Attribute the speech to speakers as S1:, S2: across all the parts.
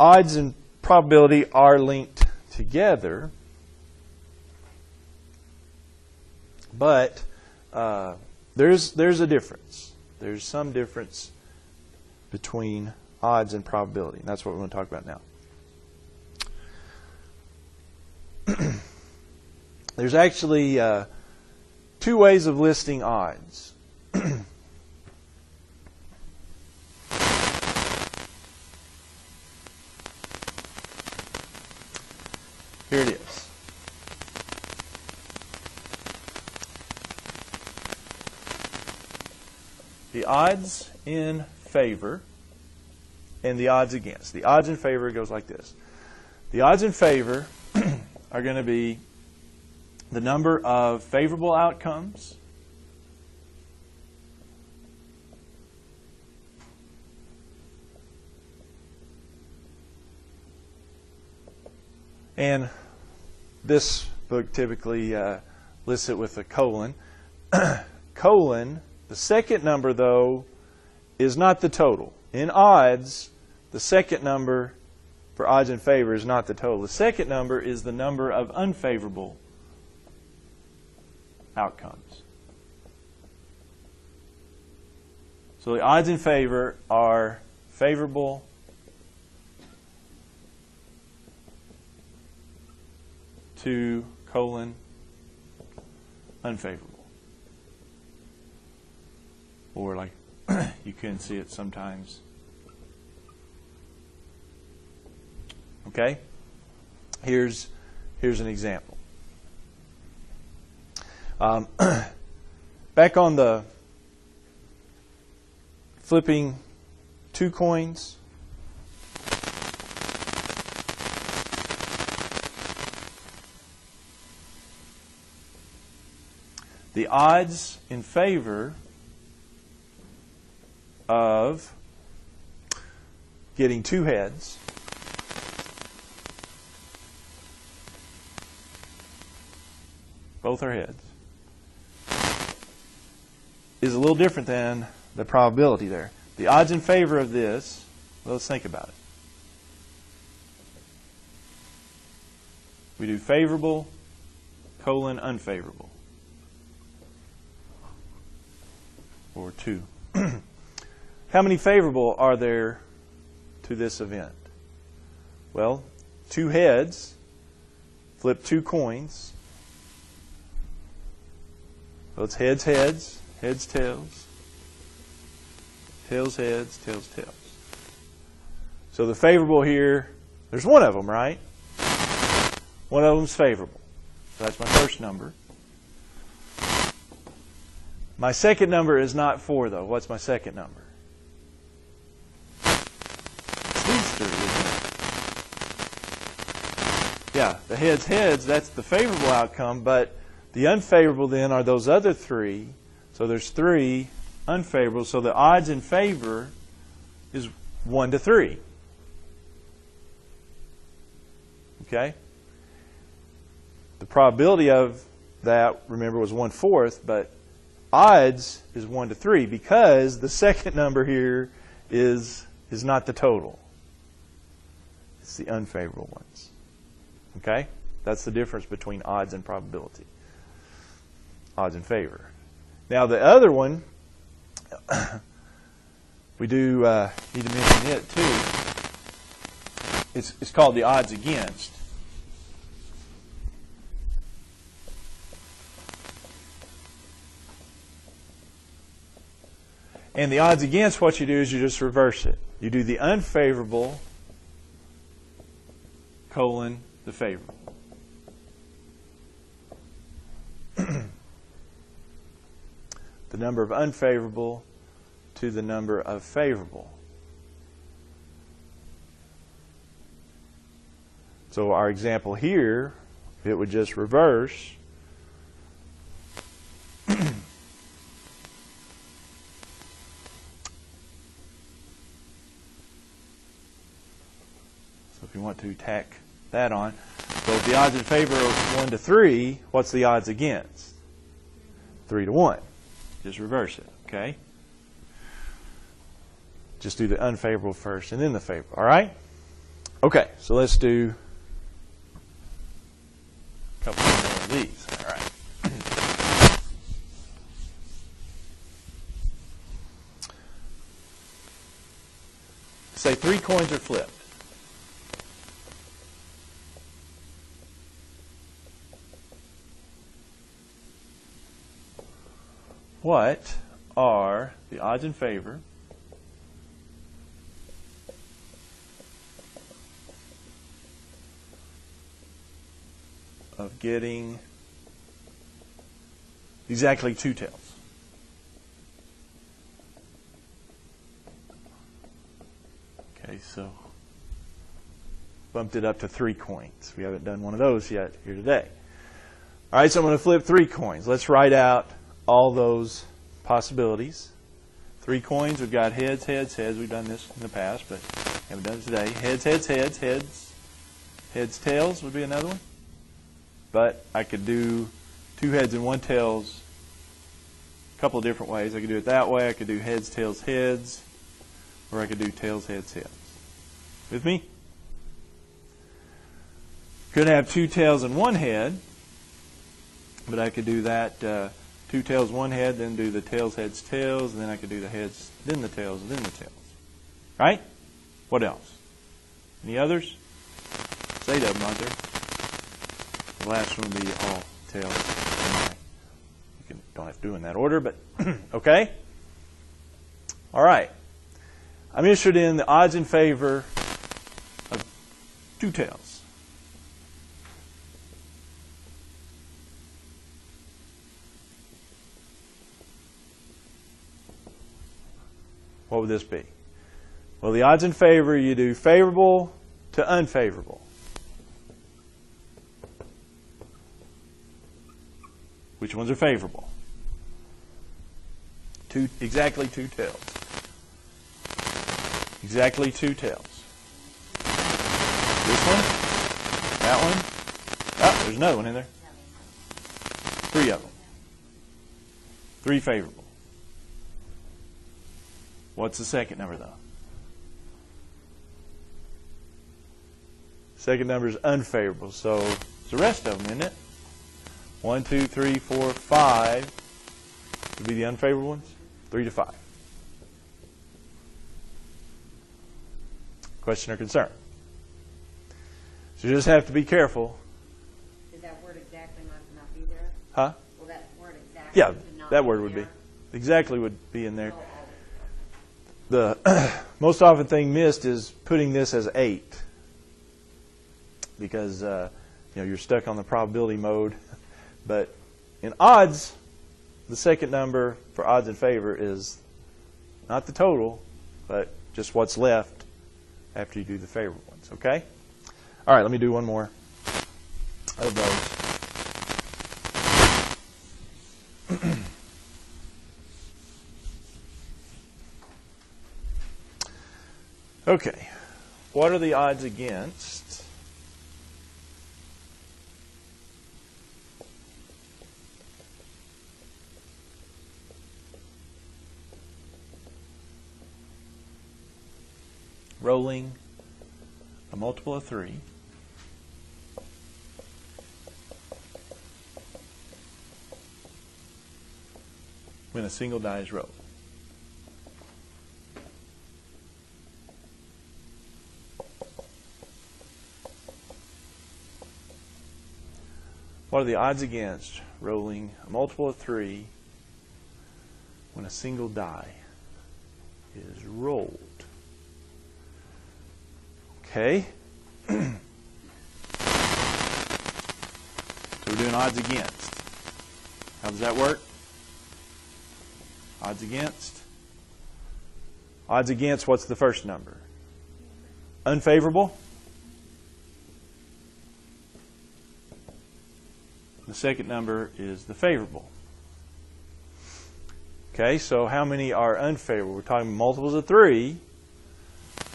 S1: odds and probability are linked together, but there's a difference. There's some difference between odds and probability, and that's what we're going to talk about now. There's actually two ways of listing odds. Here it is. The odds in favor and the odds against. The odds in favor goes like this. The odds in favor are going to be the number of favorable outcomes and this book typically lists it with a colon. Colon, the second number though is not the total. In odds, the second number for odds in favor is not the total. The second number is the number of unfavorable outcomes. So the odds in favor are favorable to colon unfavorable. Or like you can see it sometimes. Okay? Here's an example. Back on the flipping two coins. The odds in favor of getting two heads both are heads is a little different than the probability there. The odds in favor of this, well, let's think about it. We do favorable, colon, unfavorable. Or two. How many favorable are there to this event? Well, two heads, flip two coins. Well, it's heads, heads, heads, tails, tails, heads, tails, tails. So the favorable here, there's one of them, right? One of them's favorable. So that's my first number. My second number is not 4, though. What's my second number? It's these three, isn't it? Yeah, the heads, heads, that's the favorable outcome, but the unfavorable then are those other three. So there's 3 unfavorable. So the odds in favor is 1 to 3. Okay? The probability of that, remember, was 1/4, but odds is 1 to 3 because the second number here is not the total. It's the unfavorable ones. Okay? That's the difference between odds and probability. Odds in favor. Now the other one, we do need to mention it too. It's called the odds against. And the odds against, what you do is you just reverse it. You do the unfavorable colon the favorable. The number of unfavorable to the number of favorable. So our example here, it would just reverse. If you want to tack that on. So if the odds in favor are 1 to 3, what's the odds against? 3 to 1. Just reverse it, okay? Just do the unfavorable first and then the favorable, all right? Okay, so let's do a couple more of these. All right. Say 3 coins are flipped. What are the odds in favor of getting exactly 2 tails? Okay, so bumped it up to 3 coins. We haven't done one of those yet here today. All right, so I'm going to flip 3 coins. Let's write out all those possibilities. 3 coins, we've got heads, heads, heads. We've done this in the past, but haven't done it today. Heads, heads, heads, heads. Heads, tails would be another one. But I could do 2 heads and 1 tails a couple of different ways. I could do it that way. I could do heads, tails, heads. Or I could do tails, heads, heads. With me? Could have 2 tails and 1 head. But I could do that 2 tails, 1 head, then do the tails, heads, tails, and then I could do the heads, then the tails, then the tails. Right? What else? Any others? There's 8 of them, aren't there? The last one would be all tails. You don't have to do it in that order, but okay. All right. I'm interested in the odds in favor of 2 tails. What would this be? Well, the odds in favor, you do favorable to unfavorable. Which ones are favorable? Exactly 2 tails. Exactly 2 tails. This one? That one? Oh, there's another one in there. 3 of them. 3 favorable. What's the second number, though? Second number is unfavorable, so it's the rest of them, isn't it? 1, 2, 3, 4, 5 would be the unfavorable ones. 3 to 5. Question or concern? So you just have to be careful.
S2: Does that word exactly not be there?
S1: Huh?
S2: Will that word exactly
S1: Yeah, that word would
S2: there?
S1: be. Exactly would be in there. The most often thing missed is putting this as 8 because you're stuck on the probability mode. But in odds, the second number for odds in favor is not the total, but just what's left after you do the favorable ones. Okay? All right, let me do one more of those. Okay, what are the odds against rolling a multiple of 3 when a single die is rolled? What are the odds against rolling a multiple of 3 when a single die is rolled? Okay. So we're doing odds against. How does that work? Odds against. Odds against, what's the first number? Unfavorable. The second number is the favorable. Okay, so how many are unfavorable? We're talking multiples of 3,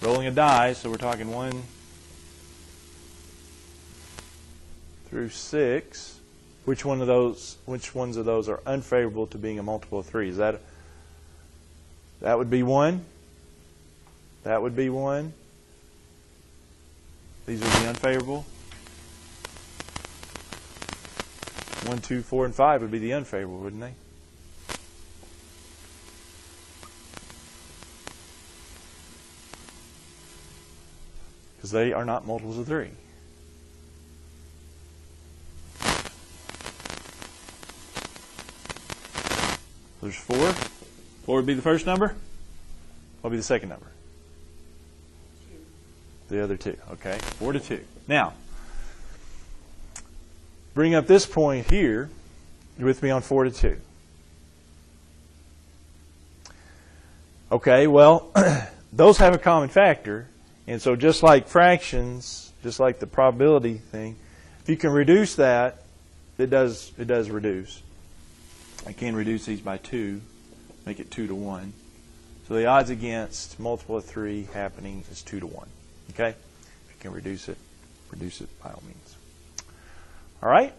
S1: rolling a die, so we're talking 1 through 6. Which ones of those are unfavorable to being a multiple of 3? Is that would be 1? That would be 1? These would be unfavorable. 1, 2, 4, and 5 would be the unfavorable, wouldn't they? Because they are not multiples of 3. There's 4. 4 would be the first number. What would be the second number?
S2: 2.
S1: The other 2. Okay, 4 to 2. Now, bring up this point here. You're with me on 4 to 2. Okay, well, those have a common factor. And so just like fractions, just like the probability thing, if you can reduce that, it does reduce. I can reduce these by 2, make it 2 to 1. So the odds against multiple of 3 happening is 2 to 1. Okay? If you can reduce it by all means. All right?